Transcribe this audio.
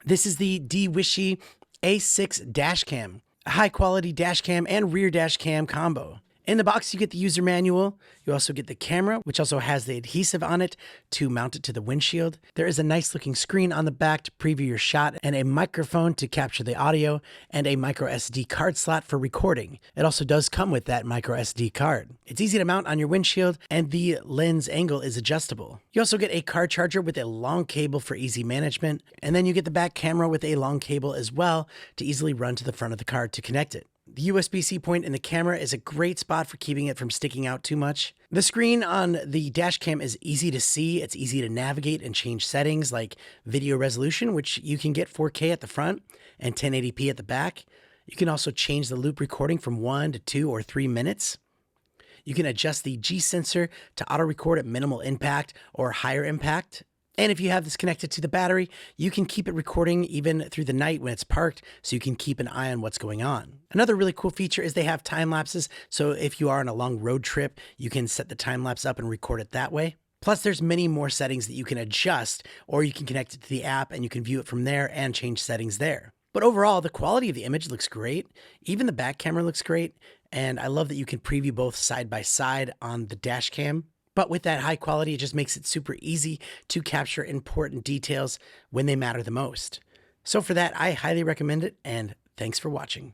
This is the Wishy A6 dashcam, a high quality dashcam and rear dashcam combo. In the box, you get the user manual. You also get the camera, which also has the adhesive on it to mount it to the windshield. There is a nice looking screen on the back to preview your shot, and a microphone to capture the audio, and a micro SD card slot for recording. It also does come with that micro SD card. It's easy to mount on your windshield, and the lens angle is adjustable. You also get a car charger with a long cable for easy management, and then you get the back camera with a long cable as well to easily run to the front of the car to connect it. The USB-C point in the camera is a great spot for keeping it from sticking out too much. The screen on the dash cam is easy to see. It's easy to navigate and change settings like video resolution, which you can get 4K at the front and 1080p at the back. You can also change the loop recording from 1 to 2 or 3 minutes. You can adjust the G sensor to auto record at minimal impact or higher impact. And if you have this connected to the battery, you can keep it recording even through the night when it's parked, so you can keep an eye on what's going on. Another really cool feature is they have time lapses, so if you are on a long road trip, you can set the time lapse up and record it that way. Plus, there's many more settings that you can adjust, or you can connect it to the app and you can view it from there and change settings there. But overall, the quality of the image looks great. Even the back camera looks great, and I love that you can preview both side by side on the dash cam. But with that high quality, it just makes it super easy to capture important details when they matter the most. So for that, I highly recommend it, and thanks for watching.